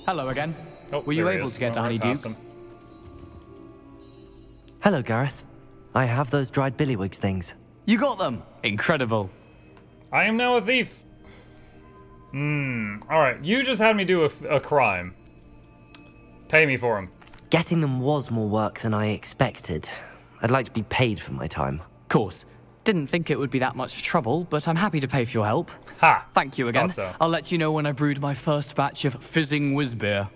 Hello again. Oh, Were you able to get to Honeydukes? Hello, Gareth. I have those dried billywhigs things. You got them! Incredible. I am now a thief. Alright, you just had me do a crime. Pay me for him. Getting them was more work than I expected. I'd like to be paid for my time. Course. Didn't think it would be that much trouble, but I'm happy to pay for your help. Ha! Thank you again. Thought so. I'll let you know when I brewed my first batch of fizzing whiz beer.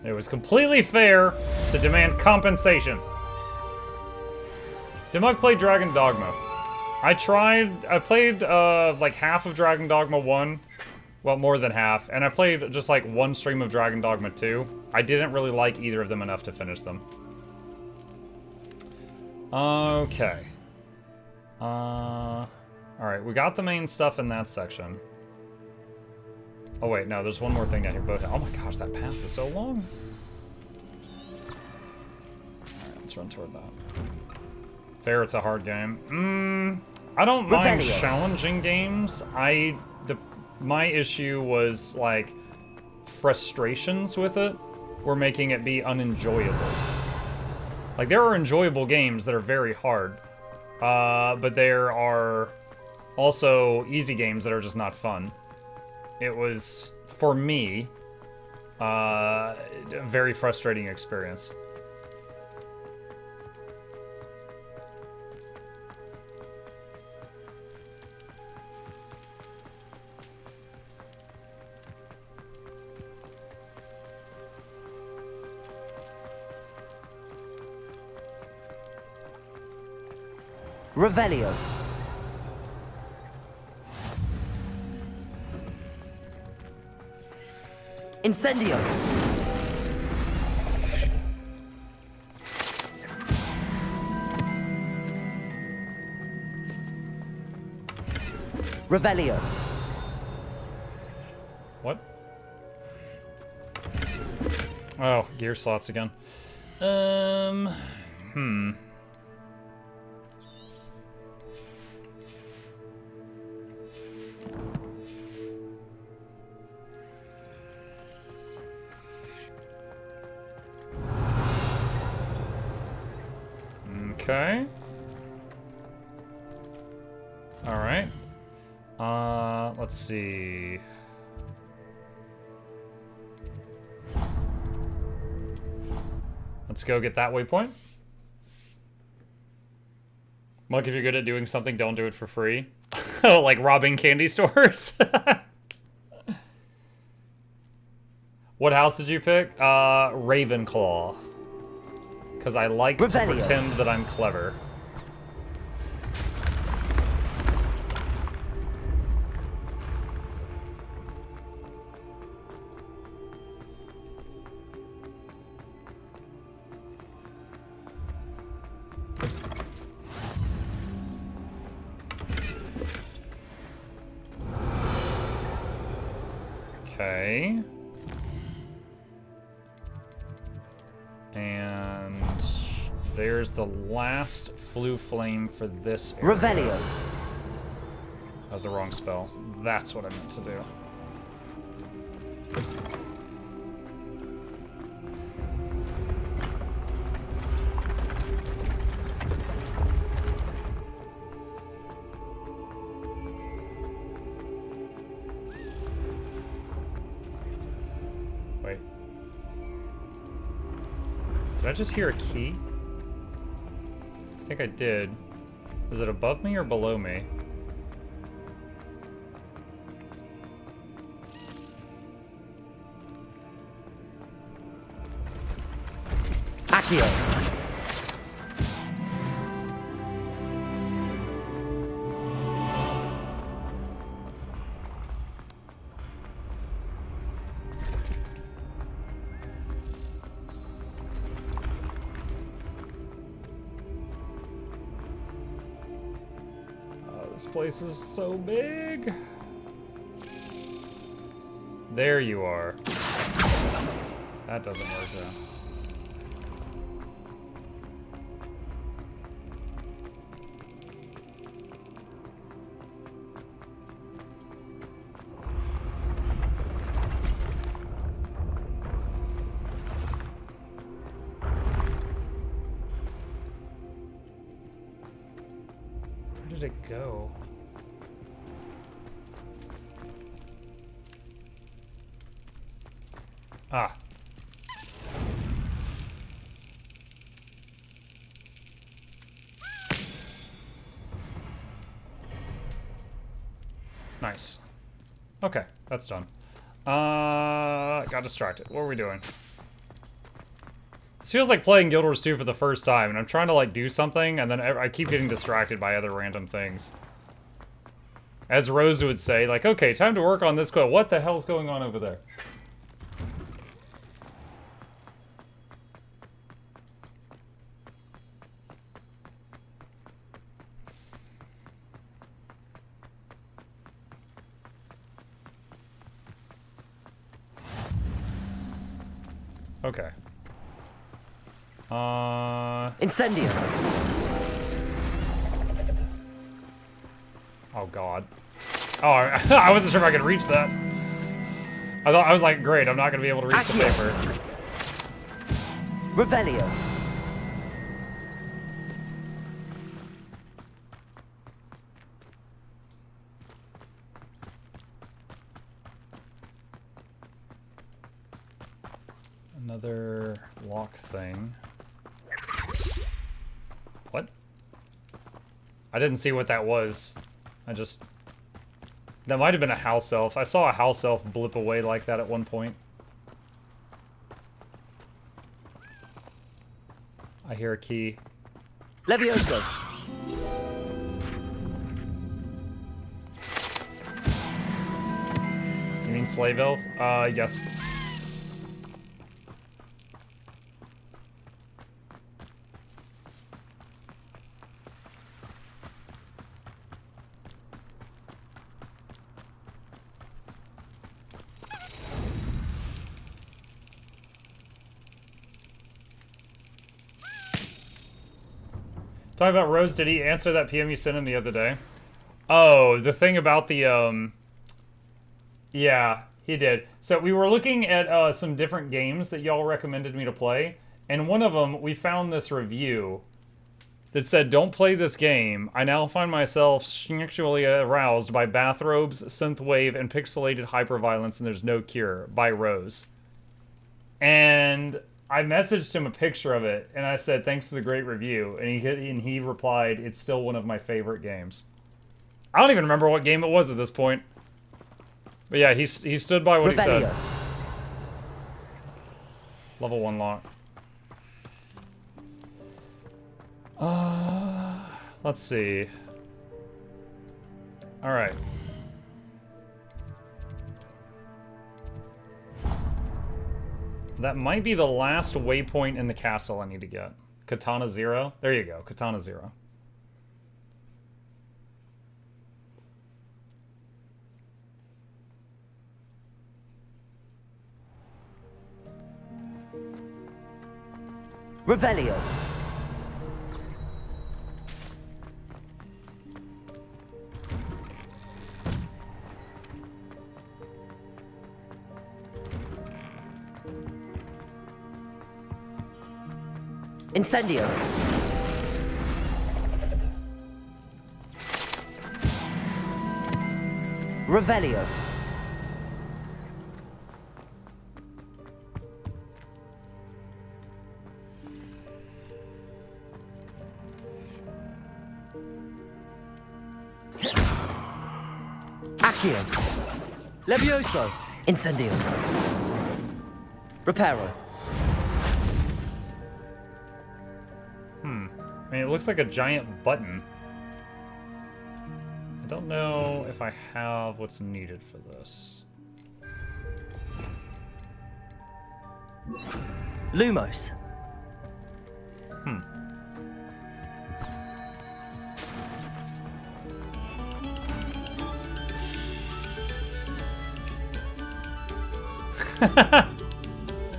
It was completely fair to demand compensation. Dimug played Dragon Dogma. I played like half of Dragon Dogma 1. Well, more than half. And I played just like one stream of Dragon Dogma 2. I didn't really like either of them enough to finish them. Okay. Alright, we got the main stuff in that section. Oh wait, no, there's one more thing down here. But oh my gosh, that path is so long. Alright, let's run toward that. Fair, it's a hard game. I don't mind challenging games. My issue was like frustrations with it were making it be unenjoyable. Like there are enjoyable games that are very hard, but there are also easy games that are just not fun. It was, for me, a very frustrating experience. Revelio. Incendio. Revelio. What? Oh, gear slots again. Okay. Alright. Let's see. Let's go get that waypoint. Monk, if you're good at doing something, don't do it for free. Oh, like robbing candy stores? What house did you pick? Ravenclaw. Because I like to pretend that I'm clever. Okay. And there's the last Flu Flame for this area. Revelio. That was the wrong spell. That's what I meant to do. Wait. Did I just hear a key? I think I did. Is it above me or below me? Accio. This place is so big. There you are. That doesn't work though. Where did it go? Ah. Nice. Okay, that's done. Got distracted. What were we doing? This feels like playing Guild Wars 2 for the first time, and I'm trying to, like, do something, and then I keep getting distracted by other random things. As Rose would say, like, okay, time to work on this code. What the hell's going on over there? Okay. Incendio. Oh god. Oh, I wasn't sure if I could reach that. I was like, great, I'm not gonna be able to reach the paper. Revelio. Another lock thing. What? I didn't see what that was. That might have been a house elf. I saw a house elf blip away like that at one point. I hear a key. Levioso. You mean slave elf? Yes. Talking about Rose, did he answer that PM you sent him the other day? Oh, the thing about the, yeah, he did. So we were looking at some different games that y'all recommended me to play, and one of them, we found this review that said, don't play this game. I now find myself sexually aroused by bathrobes, synthwave, and pixelated hyperviolence, and there's no cure, by Rose. And I messaged him a picture of it, and I said, thanks for the great review. And he replied, it's still one of my favorite games. I don't even remember what game it was at this point. But yeah, he stood by what he said. Level 1 lock. Let's see. Alright. That might be the last waypoint in the castle I need to get. Katana 0. There you go, Katana 0. Revelio. Incendio. Revelio. Accio. Levioso. Incendio. Reparo. I mean, it looks like a giant button. I don't know if I have what's needed for this. Lumos.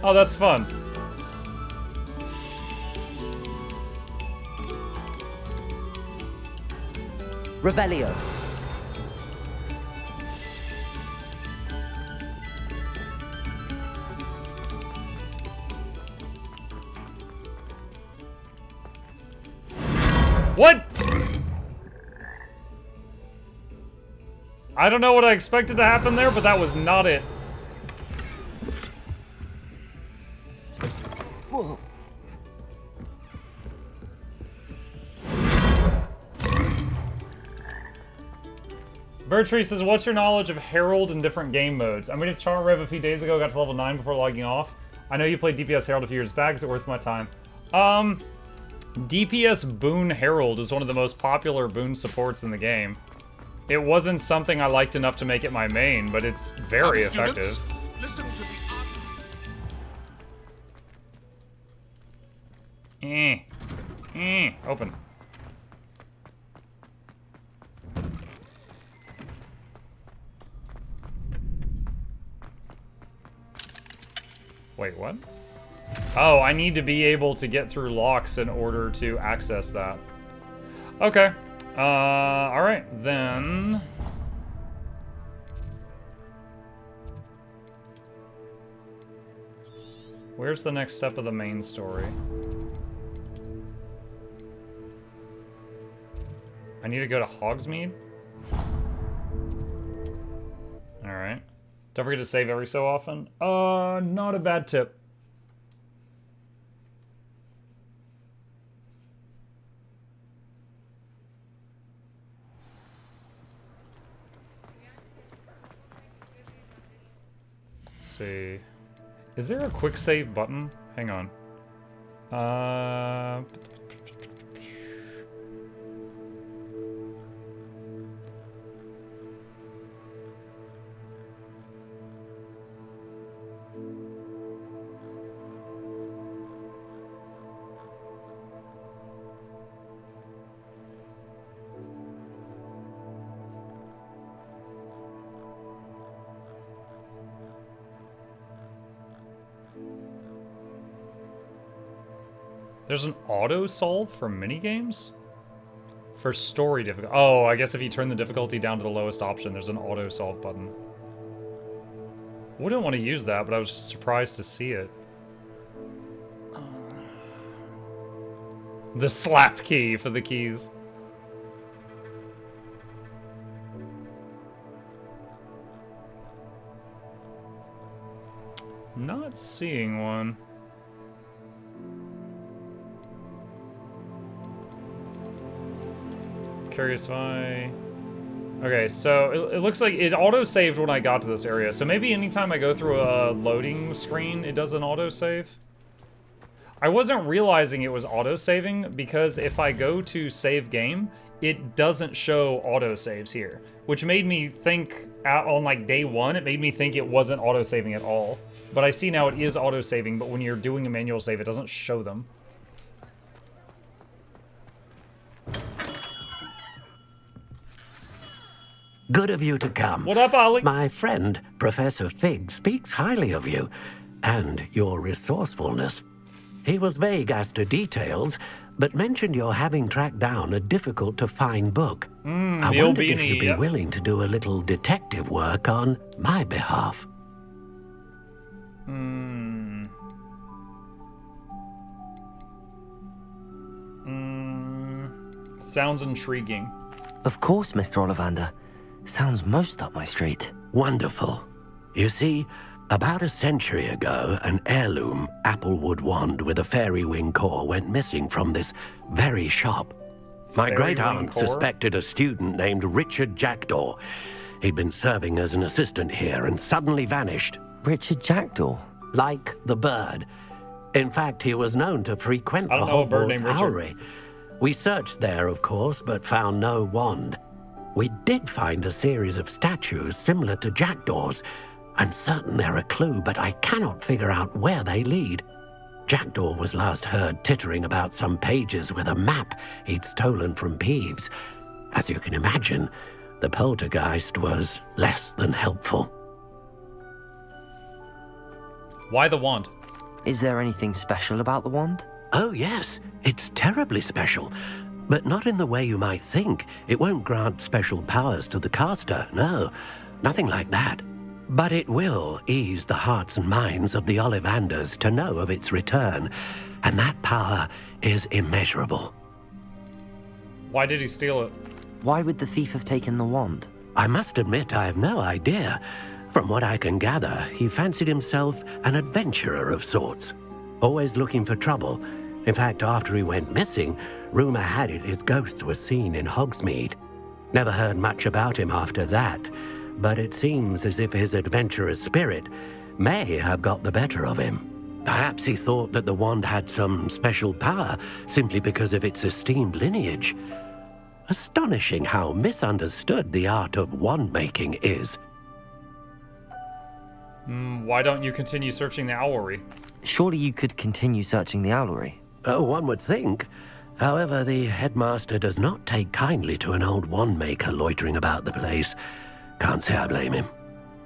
Oh, that's fun. Revelio. What? I don't know what I expected to happen there, but that was not it. Whoa. Bertree says, what's your knowledge of Herald in different game modes? I made a char rev a few days ago, got to level 9 before logging off. I know you played DPS Herald a few years back. Is it worth my time? DPS Boon Herald is one of the most popular boon supports in the game. It wasn't something I liked enough to make it my main, but it's very effective. Listen to the Open. Wait, what? Oh, I need to be able to get through locks in order to access that. Okay. Alright, then... Where's the next step of the main story? I need to go to Hogsmeade? Alright. Don't forget to save every so often. Not a bad tip. Let's see. Is there a quick save button? Hang on. There's an auto-solve for minigames? For story difficulty. Oh, I guess if you turn the difficulty down to the lowest option, there's an auto-solve button. Wouldn't want to use that, but I was just surprised to see it. The slap key for the keys. Not seeing one. Curious why. Okay, so it looks like it auto-saved when I got to this area. So maybe anytime I go through a loading screen, it does an auto-save. I wasn't realizing it was auto-saving because if I go to save game, it doesn't show auto-saves here. Which made me think, on like day one, it made me think it wasn't auto-saving at all. But I see now it is auto-saving, but when you're doing a manual save, it doesn't show them. Good of you to come. What up, Ollie? My friend, Professor Fig, speaks highly of you and your resourcefulness. He was vague as to details, but mentioned your having tracked down a difficult-to-find book. I wondered if you'd be willing to do a little detective work on my behalf. Sounds intriguing. Of course, Mr. Ollivander. Sounds most up my street. Wonderful. You see, about a century ago, an heirloom applewood wand with a fairy wing core went missing from this very shop. My great-aunt suspected a student named Richard Jackdaw. He'd been serving as an assistant here and suddenly vanished. Richard Jackdaw? Like the bird. In fact, he was known to frequent the Hogwarts Owlery. We searched there, of course, but found no wand. We did find a series of statues similar to Jackdaw's. I'm certain they're a clue, but I cannot figure out where they lead. Jackdaw was last heard tittering about some pages with a map he'd stolen from Peeves. As you can imagine, the poltergeist was less than helpful. Why the wand? Is there anything special about the wand? Oh yes, it's terribly special. But not in the way you might think. It won't grant special powers to the caster, no. Nothing like that. But it will ease the hearts and minds of the Ollivanders to know of its return. And that power is immeasurable. Why did he steal it? Why would the thief have taken the wand? I must admit I have no idea. From what I can gather, he fancied himself an adventurer of sorts, always looking for trouble. In fact, after he went missing, rumor had it his ghost was seen in Hogsmeade. Never heard much about him after that, but it seems as if his adventurous spirit may have got the better of him. Perhaps he thought that the wand had some special power simply because of its esteemed lineage. Astonishing how misunderstood the art of wand-making is. Why don't you continue searching the owlery? Surely you could continue searching the owlery. Oh, one would think. However, the headmaster does not take kindly to an old wand-maker loitering about the place. Can't say I blame him.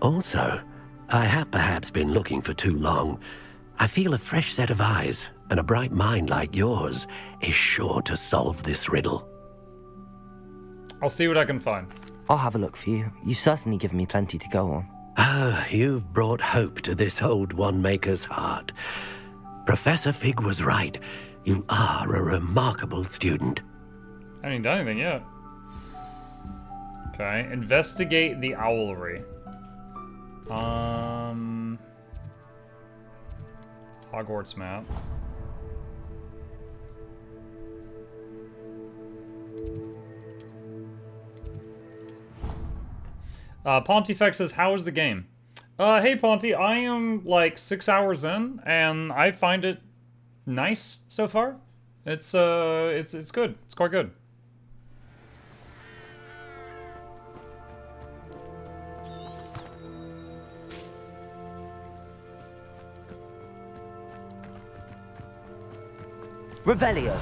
Also, I have perhaps been looking for too long. I feel a fresh set of eyes, and a bright mind like yours is sure to solve this riddle. I'll see what I can find. I'll have a look for you. You've certainly given me plenty to go on. Ah, you've brought hope to this old wand-maker's heart. Professor Fig was right. You are a remarkable student. I haven't done anything yet. Okay, investigate the owlery. Hogwarts map. Pontifex says, how is the game? Hey Ponty, I am like 6 hours in, and I find it nice so far. It's good. It's quite good. Revelio.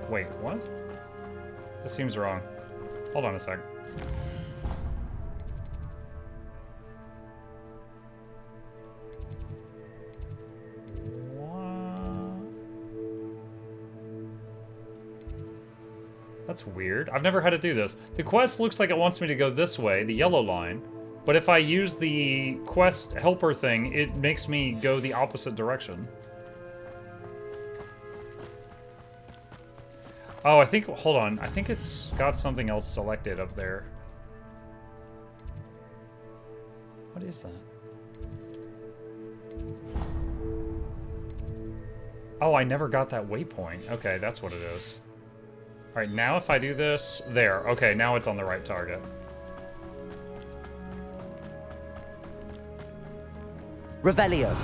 Wait, what? This seems wrong. Hold on a sec. What? That's weird. I've never had to do this. The quest looks like it wants me to go this way, the yellow line. But if I use the quest helper thing, it makes me go the opposite direction. Oh, I think, hold on. I think it's got something else selected up there. What is that? Oh, I never got that waypoint. Okay, that's what it is. All right, now if I do this, there. Okay, now it's on the right target. Revelio.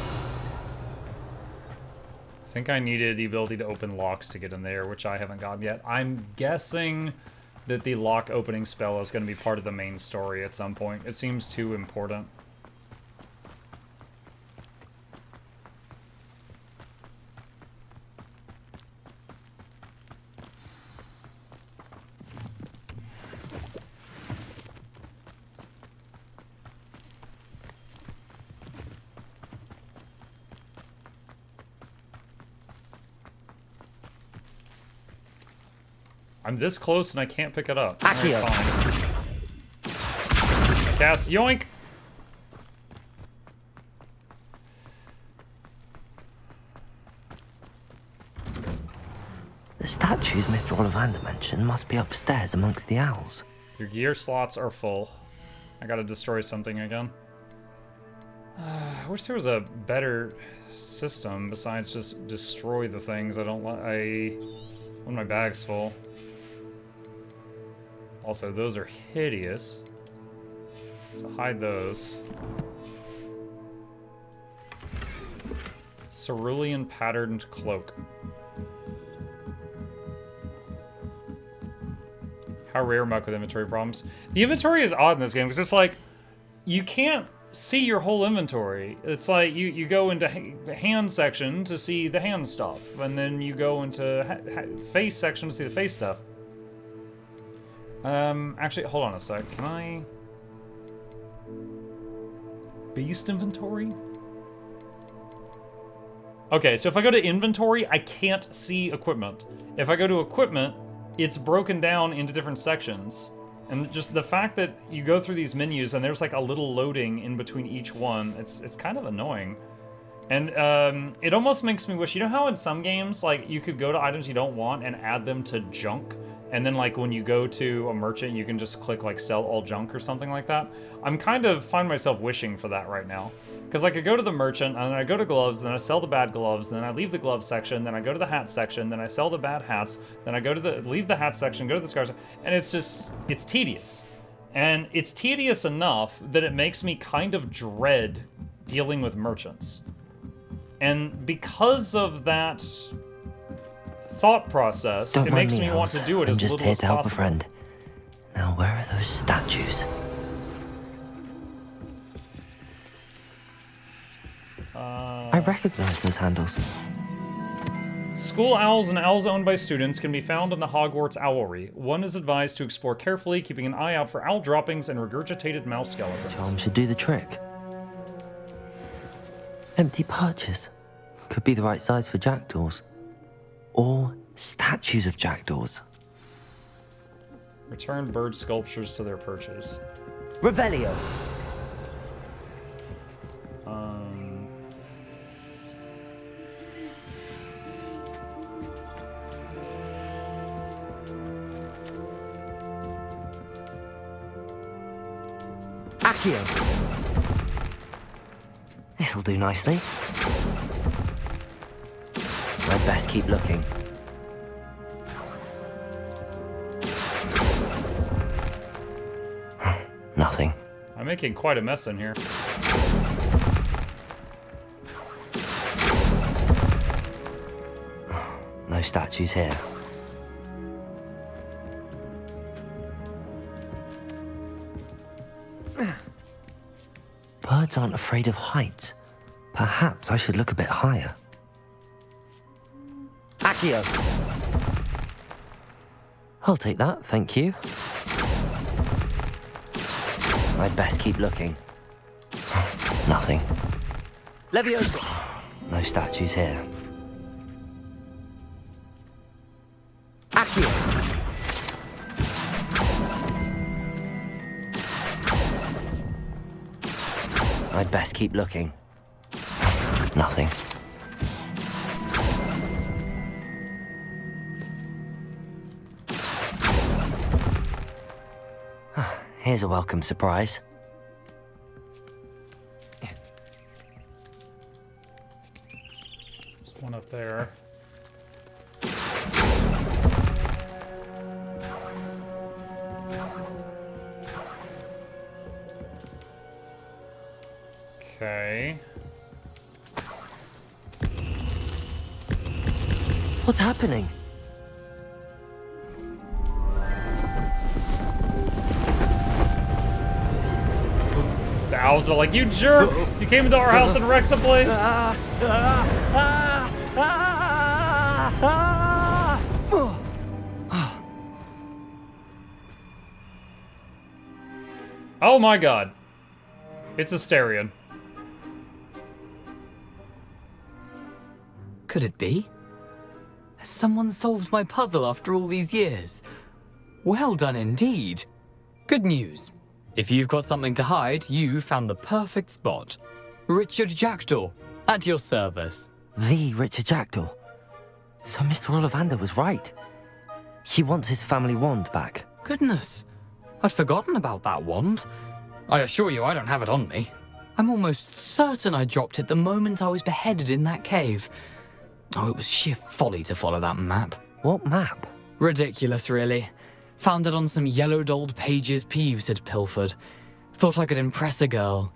I think I needed the ability to open locks to get in there, which I haven't gotten yet. I'm guessing that the lock opening spell is going to be part of the main story at some point. It seems too important. I'm this close and I can't pick it up. Accio. Cast yoink. The statues Mr. Ollivander mentioned must be upstairs amongst the owls. Your gear slots are full. I gotta destroy something again. I wish there was a better system besides just destroy the things. I don't want. When my bag's full. Also, those are hideous. So hide those. Cerulean patterned cloak. How rare muck with inventory problems. The inventory is odd in this game because it's like you can't see your whole inventory. It's like you go into hand section to see the hand stuff, and then you go into face section to see the face stuff. Actually, hold on a sec. Can I... Beast inventory? Okay, so if I go to inventory, I can't see equipment. If I go to equipment, it's broken down into different sections. And just the fact that you go through these menus and there's like a little loading in between each one, it's kind of annoying. And it almost makes me wish, you know how in some games, like, you could go to items you don't want and add them to junk? And then, like, when you go to a merchant, you can just click, like, sell all junk or something like that. I'm kind of find myself wishing for that right now. Because I could go to the merchant, and then I go to gloves, then I sell the bad gloves, then I leave the glove section, then I go to the hat section, then I sell the bad hats, then I go to leave the hat section, go to the scarves, and it's just, it's tedious. And it's tedious enough that it makes me kind of dread dealing with merchants. And because of that thought process, it makes me want to do it as little as possible. I'm just here to help a friend. Now, where are those statues? I recognize those handles. School owls and owls owned by students can be found in the Hogwarts Owlery. One is advised to explore carefully, keeping an eye out for owl droppings and regurgitated mouse skeletons. Charm should do the trick. Empty perches. Could be the right size for jackdaws. Or statues of jackdaws. Return bird sculptures to their perches. Revelio. Accio. This'll do nicely. I'd best keep looking. Nothing. I'm making quite a mess in here. No statues here. Birds aren't afraid of heights. Perhaps I should look a bit higher. Accio! I'll take that, thank you. I'd best keep looking. Nothing. Leviosa! No statues here. Accio! I'd best keep looking. Nothing. Here's a welcome surprise. There's one up there. Okay. What's happening? The owls are like, you jerk! You came into our house and wrecked the place! Oh my god. It's Asterion. Could it be? Has someone solved my puzzle after all these years? Well done indeed. Good news. If you've got something to hide, you found the perfect spot. Richard Jackdaw, at your service. The Richard Jackdaw. So Mr. Ollivander was right. He wants his family wand back. Goodness, I'd forgotten about that wand. I assure you I don't have it on me. I'm almost certain I dropped it the moment I was beheaded in that cave. Oh, it was sheer folly to follow that map. What map? Ridiculous, really. Found it on some yellowed old pages Peeves had pilfered. Thought I could impress a girl.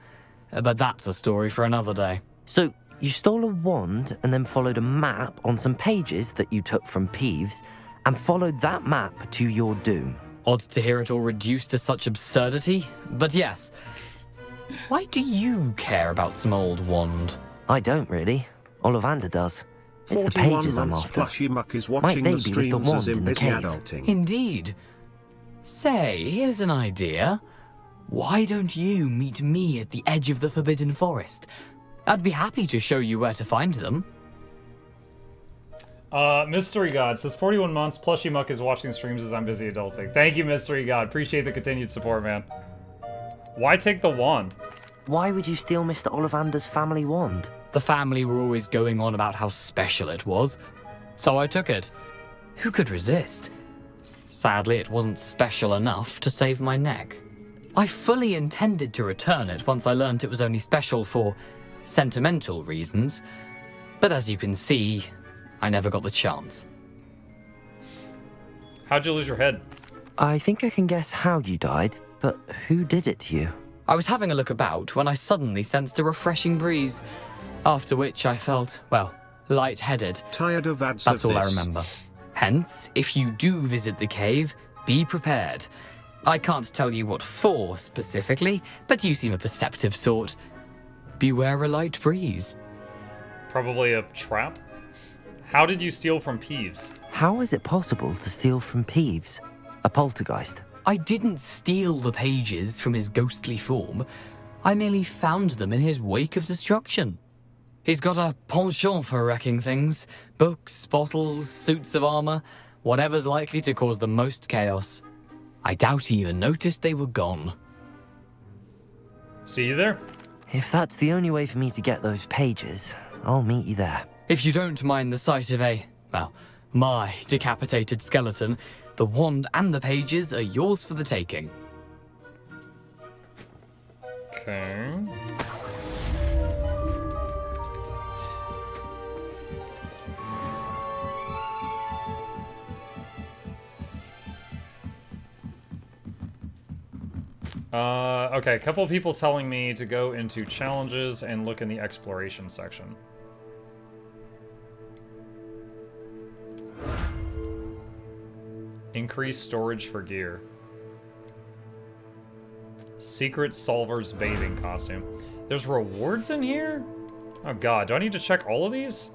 But that's a story for another day. So, you stole a wand and then followed a map on some pages that you took from Peeves and followed that map to your doom. Odd to hear it all reduced to such absurdity, but yes. Why do you care about some old wand? I don't really. Ollivander does. It's the pages I'm after. Plushy Muck is Might watching they the be with the streams wand as in in the busy cave? adulting. Indeed. Say, here's an idea. Why don't you meet me at the edge of the Forbidden Forest? I'd be happy to show you where to find them. Mystery God says 41 months, Plushy Muck is watching streams as I'm busy adulting. Thank you, Mystery God. Appreciate the continued support, man. Why take the wand? why would you steal Mr. Ollivander's family wand? The family were always going on about how special it was, so I took it. Who could resist? Sadly, it wasn't special enough to save my neck. I fully intended to return it once I learned it was only special for sentimental reasons, but as you can see, I never got the chance. How'd you lose your head? I think I can guess how you died, but who did it to you? I was having a look about when I suddenly sensed a refreshing breeze, after which I felt, well, lightheaded. Tired of ads That's of all I this. remember. Hence, if you do visit the cave, be prepared. I can't tell you what for specifically, but you seem a perceptive sort. Beware a light breeze. Probably a trap? How did you steal from Peeves? How is it possible to steal from Peeves, a poltergeist? I didn't steal the pages from his ghostly form. I merely found them in his wake of destruction. He's got a penchant for wrecking things. Books, bottles, suits of armor, whatever's likely to cause the most chaos. I doubt he even noticed they were gone. See you there? If that's the only way for me to get those pages, I'll meet you there. If you don't mind the sight of my decapitated skeleton, the wand and the pages are yours for the taking. Okay. Okay, a couple of people telling me to go into challenges and look in the exploration section. Increase storage for gear. Secret Solver's bathing costume. There's rewards in here? Oh god, do I need to check all of these?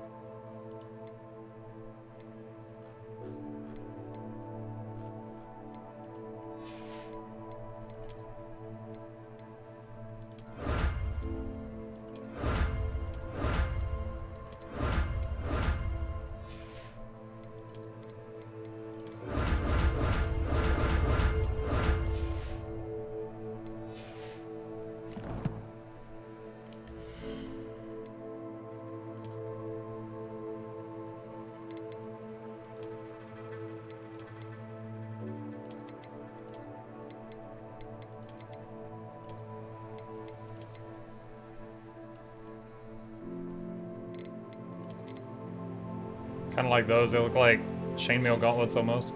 Kind of like those. They look like chainmail gauntlets almost.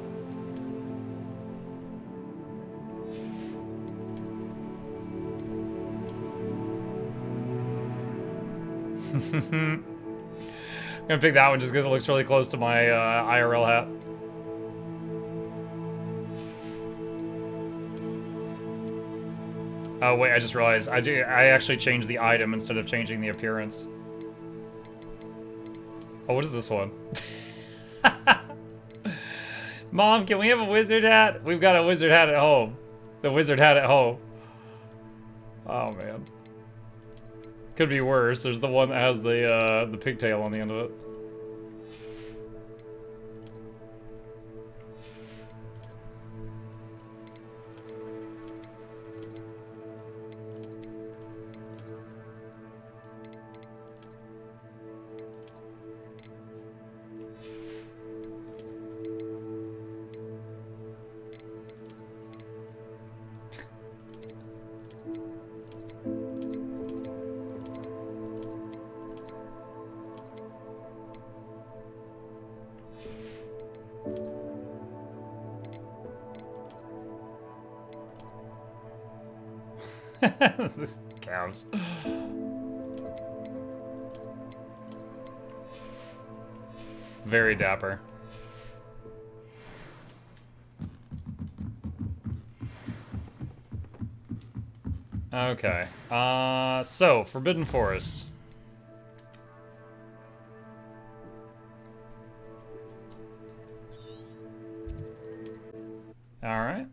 I'm gonna pick that one just because it looks really close to my IRL hat. Oh wait, I just realized I actually changed the item instead of changing the appearance. Oh, what is this one? Mom, can we have a wizard hat? We've got a wizard hat at home. The wizard hat at home. Oh man. Could be worse. There's the one that has the pigtail on the end of it. Calves. Very dapper. Okay. So Forbidden Forest. All right.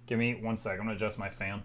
Give me 1 second. I'm gonna adjust my fan.